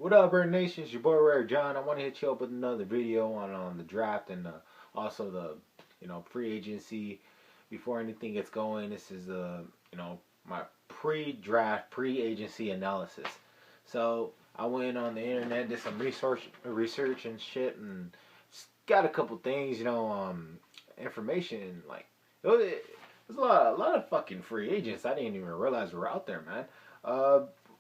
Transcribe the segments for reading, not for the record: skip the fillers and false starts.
What up, Bird Nation? It's your boy Rare John. I want to hit you up with another video on the draft and also the free agency. Before anything gets going, this is my pre-draft, pre-agency analysis. So I went on the internet, did some research and shit, and got a couple things, information like there's a lot of fucking free agents I didn't even realize were out there, man.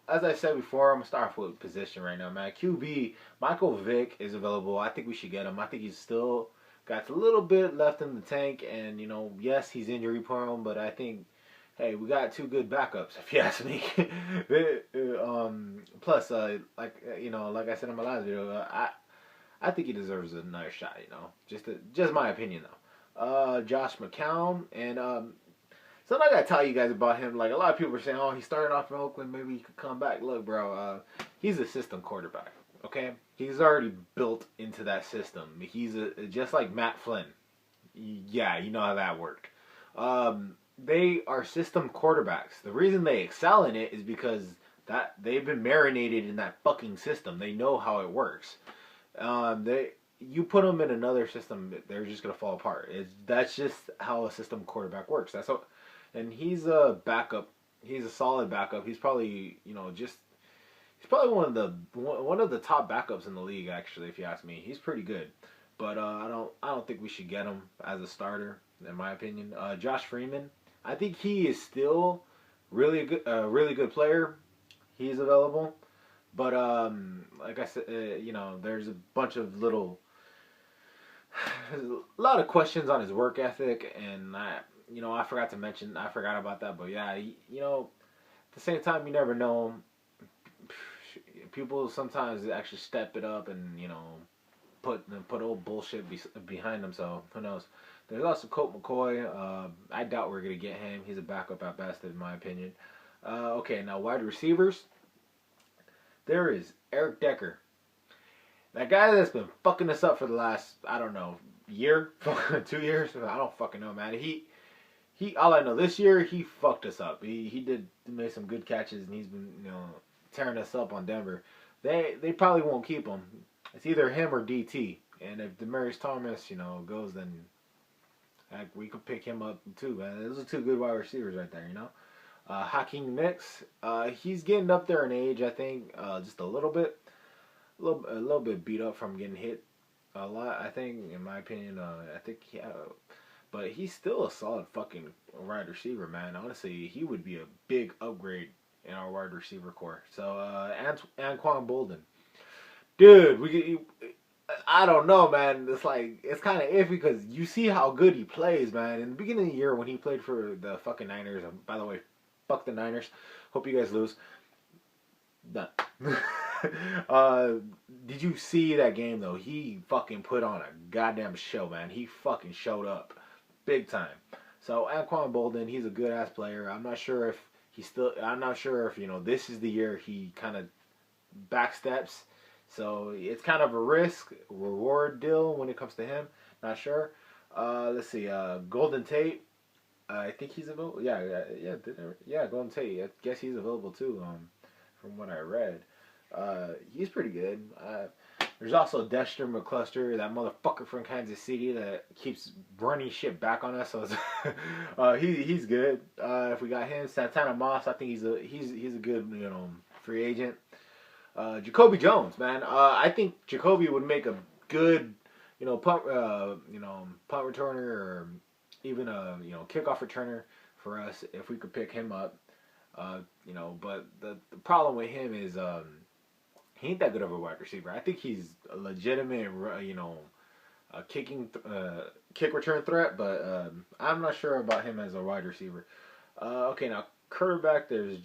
As I said before, I'm gonna start off with position right now, man. QB Michael Vick is available. I think we should get him. I think he's still got a little bit left in the tank, and yes, he's injury prone, but I think, hey, we got two good backups, if you ask me. Plus, like I said in my last video, I think he deserves another shot. Just my opinion though. Josh McCown and so I gotta tell you guys about him. Like, a lot of people are saying, "Oh, he started off in Oakland. Maybe he could come back." Look, bro, he's a system quarterback. Okay, he's already built into that system. He's just like Matt Flynn. Yeah, you know how that worked. They are system quarterbacks. The reason they excel in it is because that they've been marinated in that fucking system. They know how it works. You put them in another system, they're just gonna fall apart. That's just how a system quarterback works. That's how. And he's a backup. He's a solid backup. He's probably he's probably one of the top backups in the league, actually, if you ask me. He's pretty good, but I don't think we should get him as a starter, in my opinion. Josh Freeman, I think he is still really good player. He's available, but like I said, there's a bunch of a lot of questions on his work ethic, and I forgot about that, but yeah, at the same time, you never know. People sometimes actually step it up and put old bullshit behind them. So who knows? There's also Colt McCoy. I doubt we're gonna get him. He's a backup at best, in my opinion. Okay, now wide receivers. There is Eric Decker, that guy that's been fucking us up for the last, I don't know, year, 2 years. I don't fucking know, man. He all I know, this year he fucked us up. He made some good catches, and he's been tearing us up on Denver. They probably won't keep him. It's either him or DT. And if Demaryius Thomas goes, then heck, we could pick him up too, man. Those are two good wide receivers right there. Hakeem Nicks, he's getting up there in age, I think, just a little bit beat up from getting hit a lot. I think, in my opinion, but he's still a solid fucking wide receiver, man. Honestly, he would be a big upgrade in our wide receiver core. So, Anquan Bolden. Dude, I don't know, man. It's kind of iffy because you see how good he plays, man. In the beginning of the year when he played for the fucking Niners, by the way, fuck the Niners. Hope you guys lose. Done. Did you see that game, though? He fucking put on a goddamn show, man. He fucking showed up. Big time. So Anquan Bolden, he's a good ass player. I'm not sure if this is the year he kind of backsteps. So it's kind of a risk reward deal when it comes to him. Not sure. Let's see. Golden Tate. I think he's available. Yeah. Golden Tate. I guess he's available too. From what I read, he's pretty good. There's also Dexter McCluster, that motherfucker from Kansas City that keeps running shit back on us. So he's good. If we got him, Santana Moss, I think he's a good free agent. Jacoby Jones, man. I think Jacoby would make a good punt returner, or even a kickoff returner for us if we could pick him up. But the problem with him is he ain't that good of a wide receiver. I think he's a legitimate, kick return threat, but I'm not sure about him as a wide receiver. Okay, now quarterback, there's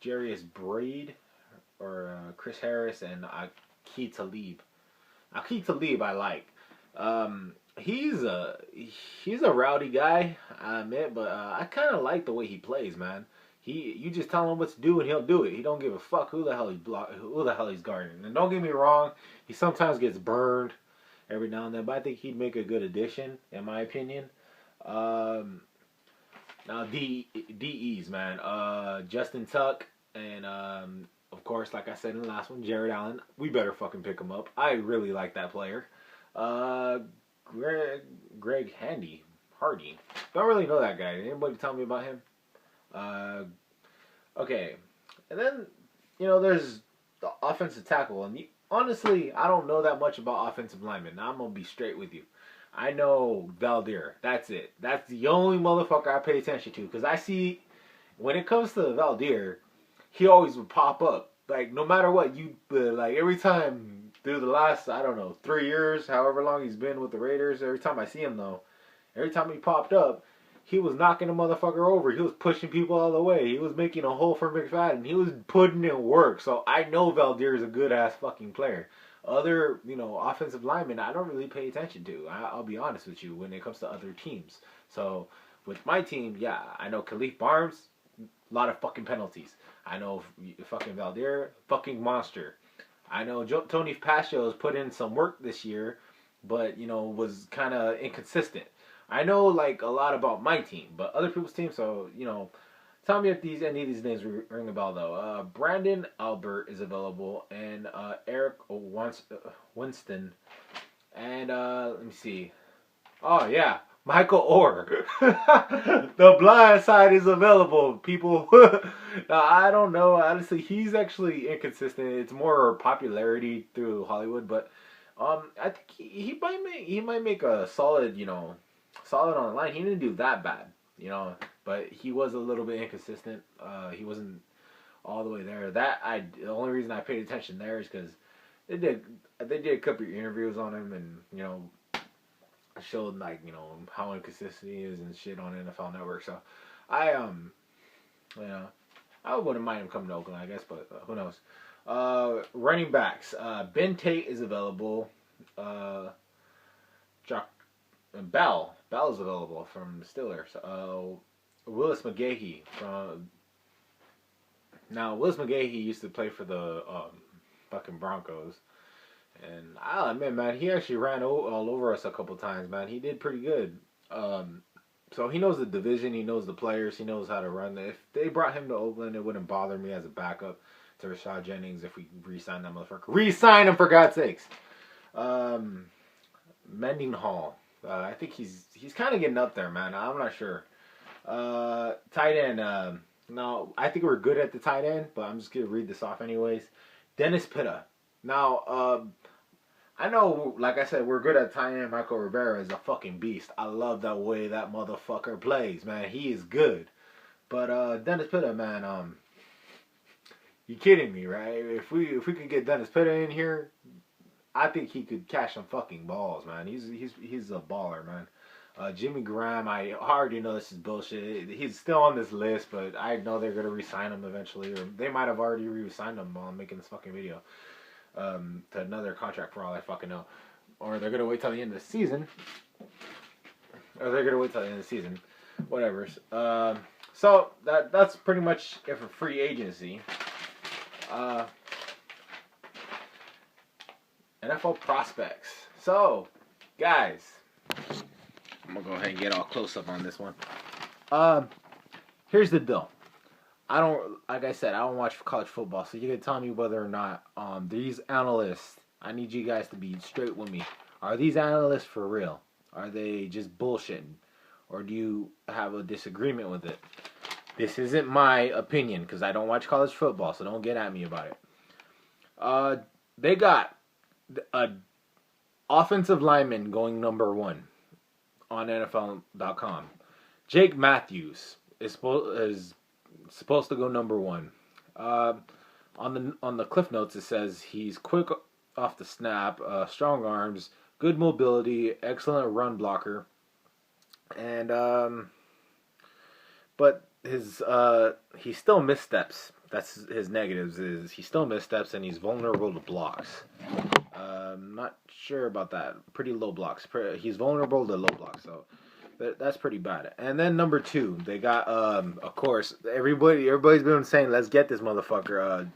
Jarius Braid or Chris Harris and Aqib Talib. Aqib Talib, I like. He's a rowdy guy, I admit, but I kind of like the way he plays, man. You just tell him what to do and he'll do it. He don't give a fuck who the hell he's guarding. And don't get me wrong, he sometimes gets burned every now and then, but I think he'd make a good addition, in my opinion. Now DEs, man. Justin Tuck and of course, like I said in the last one, Jared Allen. We better fucking pick him up. I really like that player. Uh, Greg Hardy. Don't really know that guy. Anybody tell me about him? Uh, okay. And then, there's the offensive tackle. And honestly, I don't know that much about offensive linemen. I'm going to be straight with you. I know Valdir. That's it. That's the only motherfucker I pay attention to. Because I see, when it comes to Valdir, he always would pop up. Like, no matter what, like, every time through the last, I don't know, 3 years, however long he's been with the Raiders, every time I see him, though, every time he popped up, he was knocking a motherfucker over. He was pushing people all the way. He was making a hole for McFadden. He was putting in work. So I know Valdir is a good-ass fucking player. Other, offensive linemen, I don't really pay attention to. I'll be honest with you when it comes to other teams. So with my team, yeah, I know Khalif Barnes, a lot of fucking penalties. I know fucking Valdir, fucking monster. I know Tony Pascio's put in some work this year, but, was kind of inconsistent. I know, like, a lot about my team, but other people's teams, so, tell me if any of these names ring a bell, though. Brandon Albert is available, and Eric Winston, and, let me see. Oh, yeah, Michael Orr. The blind side is available, people. Now, I don't know. Honestly, he's actually inconsistent. It's more popularity through Hollywood, but I think he might make a solid, solid on the line. He didn't do that bad, but he was a little bit inconsistent. He wasn't all the way there. The only reason I paid attention there is because they did a couple of interviews on him, and showed, like, how inconsistent he is and shit on NFL Network. So I wouldn't mind him coming to Oakland, I guess, but who knows. Running backs, Ben Tate is available. Bell is available from the Steelers. Willis McGahee Willis McGahee used to play for the fucking Broncos, and I'll admit, man, he actually ran all over us a couple times, man. He did pretty good. So he knows the division, he knows the players, he knows how to run. If they brought him to Oakland, it wouldn't bother me as a backup to Rashad Jennings if we re-sign that motherfucker. Re-sign him, for God's sakes. Mendenhall. I think he's kind of getting up there, man. I'm not sure. Tight end. No, I think we're good at the tight end, but I'm just going to read this off anyways. Dennis Pitta. Now, I know, like I said, we're good at tight end. Michael Rivera is a fucking beast. I love that way that motherfucker plays, man. He is good. But Dennis Pitta, man, you kidding me, right? If we could get Dennis Pitta in here, I think he could catch some fucking balls, man. He's a baller, man. Jimmy Graham, I already know this is bullshit. He's still on this list, but I know they're gonna re-sign him eventually, or they might have already re-signed him while I'm making this fucking video. To another contract for all I fucking know, or they're gonna wait till the end of the season, whatever. So that's pretty much it for free agency. NFL prospects. So, guys, I'm gonna go ahead and get all close up on this one. Here's the deal. Like I said, I don't watch college football, so you can tell me whether or not these analysts, I need you guys to be straight with me. Are these analysts for real? Are they just bullshitting? Or do you have a disagreement with it? This isn't my opinion, because I don't watch college football, so don't get at me about it. They got a offensive lineman going number 1 on NFL.com. Jake Matthews is supposed to go number 1. On the cliff notes, it says he's quick off the snap, strong arms, good mobility, excellent run blocker, and but he still missteps. That's his negatives. Is he still missteps and he's vulnerable to blocks. Not sure about that. Pretty low blocks. He's vulnerable to low blocks, so that's pretty bad. And then number 2, they got of course everybody's been saying let's get this motherfucker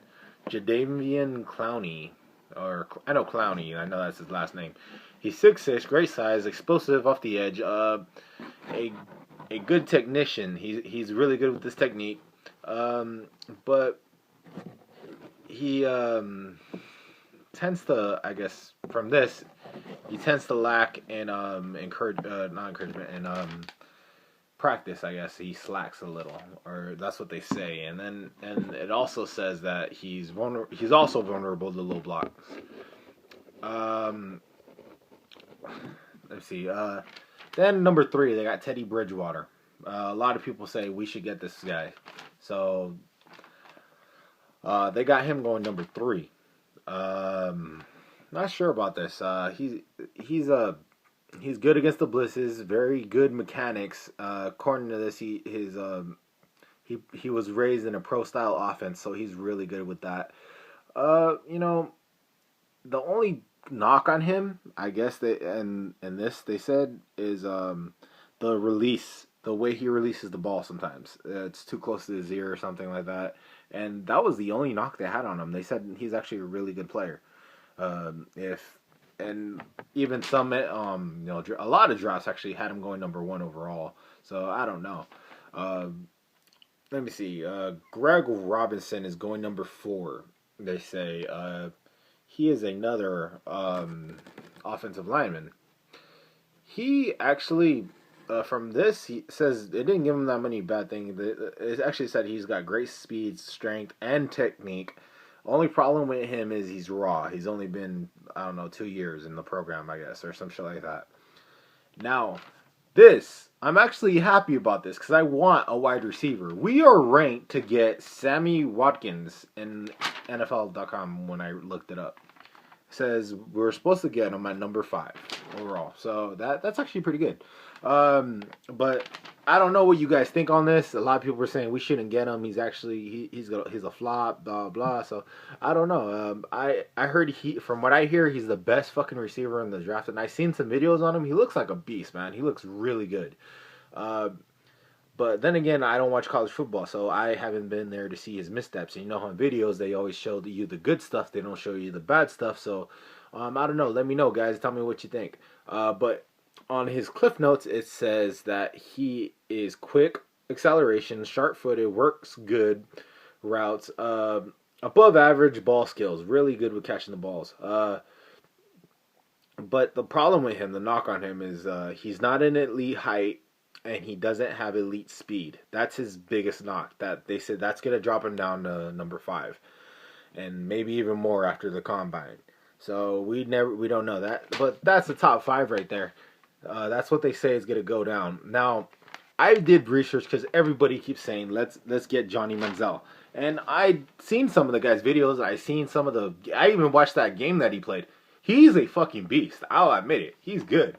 Jadeveon Clowney, or I know Clowney. I know that's his last name. He's 6'6", great size, explosive off the edge. A good technician. He's really good with this technique. But he tends to, I guess, from this, he tends to lack in not encouragement, and practice. I guess he slacks a little, or that's what they say. And it also says that he's also vulnerable to low blocks. Um, let's see. Then number 3, they got Teddy Bridgewater. A lot of people say we should get this guy, so they got him going number 3. Not sure about this. He's good against the blitzes. Very good mechanics. According to this, he was raised in a pro style offense, so he's really good with that. You know, the only knock on him, I guess they said is the release, the way he releases the ball. Sometimes it's too close to his ear or something like that, and that was the only knock they had on him. They said he's actually a really good player. And even some, a lot of drafts actually had him going number 1 overall. So I don't know. Let me see. Greg Robinson is going number 4. They say he is another offensive lineman. He actually, from this, he says it didn't give him that many bad things. It actually said he's got great speed, strength, and technique. Only problem with him is he's raw. He's only been, I don't know, 2 years in the program, I guess, or some shit like that. Now, I'm actually happy about this because I want a wide receiver. We are ranked to get Sammy Watkins in NFL.com when I looked it up. It says we're supposed to get him at number 5 overall. So that's actually pretty good. But I don't know what you guys think on this. A lot of people were saying we shouldn't get him. He's actually he's a flop, blah blah. So I don't know. I heard from what I hear, he's the best fucking receiver in the draft, and I've seen some videos on him. He looks like a beast, man. He looks really good. But then again, I don't watch college football, so I haven't been there to see his missteps. And you know how in videos they always show you the good stuff, they don't show you the bad stuff. So I don't know. Let me know, guys. Tell me what you think. But on his cliff notes, it says that he is quick acceleration, sharp-footed, works good routes, above average ball skills, really good with catching the balls. But the problem with him, the knock on him, is he's not an elite height, and he doesn't have elite speed. That's his biggest knock. That they said that's gonna drop him down to number 5, and maybe even more after the combine. So we don't know that, but that's the top 5 right there. That's what they say is gonna go down. Now, I did research because everybody keeps saying let's get Johnny Manziel, and I seen some of the guy's videos. I even watched that game that he played. He's a fucking beast. I'll admit it. He's good.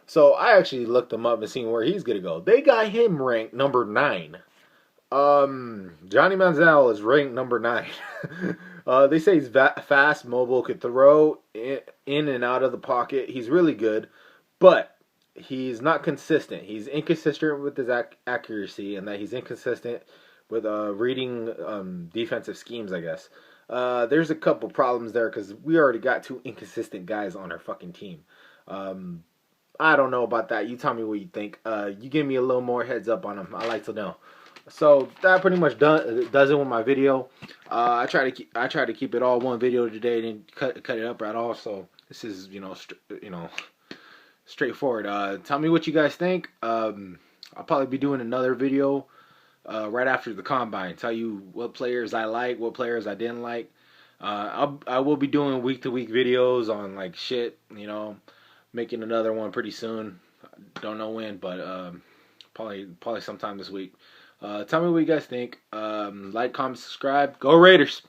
So I actually looked him up and seen where he's gonna go. They got him ranked number 9. Johnny Manziel is ranked number 9. They say he's fast, mobile, could throw in and out of the pocket. He's really good, but he's not consistent. He's inconsistent with his accuracy, and that he's inconsistent with reading defensive schemes, I guess. There's a couple problems there because we already got 2 inconsistent guys on our fucking team. I don't know about that. You tell me what you think. You give me a little more heads up on him. I like to know. So that pretty much does it with my video. I try to keep it all one video today. Didn't cut it up at all. So this is straightforward. Tell me what you guys think. I'll probably be doing another video right after the combine. Tell you what players I like, what players I didn't like. I will be doing week-to-week videos on like shit. Making another one pretty soon. Don't know when, but probably sometime this week. Tell me what you guys think. Like, comment, subscribe. Go Raiders!